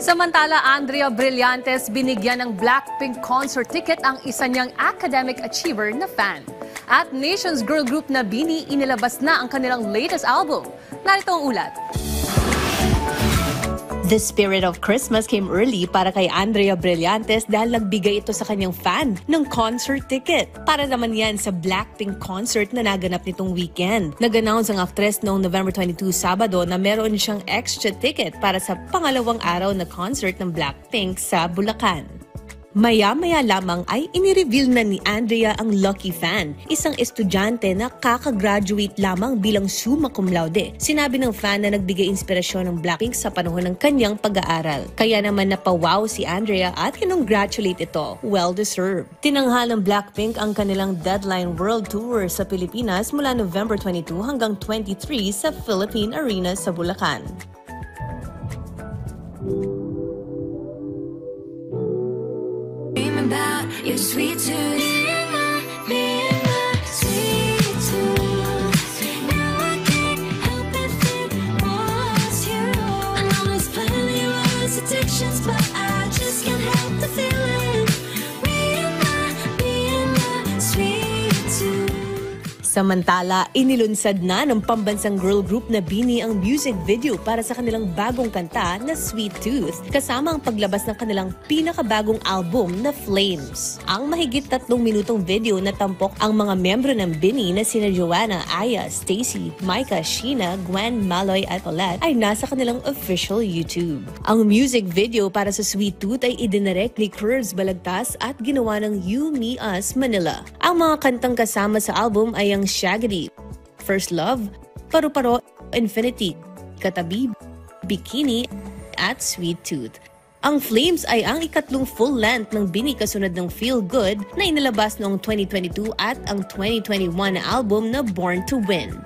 Samantala, Andrea Brillantes binigyan ng Blackpink concert ticket ang isa niyang academic achiever na fan. At Nations girl group na BINI, inilabas na ang kanilang latest album. Narito ang ulat. The spirit of Christmas came early para kay Andrea Brillantes dahil nagbigay ito sa kanyang fan ng concert ticket. Para naman yan sa Blackpink concert na naganap nitong weekend. Nag-announce ang actress noong November 22, Sabado, na meron siyang extra ticket para sa pangalawang araw na concert ng Blackpink sa Bulacan. Maya-maya lamang ay inireveal na ni Andrea ang lucky fan, isang estudyante na kakagraduate lamang bilang summa cum laude. Sinabi ng fan na nagbigay inspirasyon ng Blackpink sa panahon ng kanyang pag-aaral. Kaya naman napawaw si Andrea at kinongratulate ito. Well-deserved. Tinanghal ng Blackpink ang kanilang Deadline World Tour sa Pilipinas mula November 22 hanggang 23 sa Philippine Arena sa Bulacan. About your sweet tooth, me and my sweet tooth. Now I can't help it if it was you. I know it's plenty of words, addictions, but I just can't help the feeling. Me and my sweet tooth. Samantala, inilunsad na ng pambansang girl group na BINI ang music video para sa kanilang bagong kanta na Sweet Tooth, kasama ang paglabas ng kanilang pinakabagong album na Flames. Ang mahigit 3 minutong video na tampok ang mga membro ng BINI na sina Joanna, Aya, Stacy, Micah, Sheena, Gwen, Maloy at Paulette ay nasa kanilang official YouTube. Ang music video para sa Sweet Tooth ay idinirect ni Curves Balagtas at ginawa ng You, Me, Us, Manila. Ang mga kantang kasama sa album ay ang Shaggedy, First Love, Paru-Paro, Infinity, Katabi, Bikini, at Sweet Tooth. Ang Flames ay ang ikatlong full-length ng BINI kasunod ng Feel Good na inilabas noong 2022 at ang 2021 na album na Born to Win.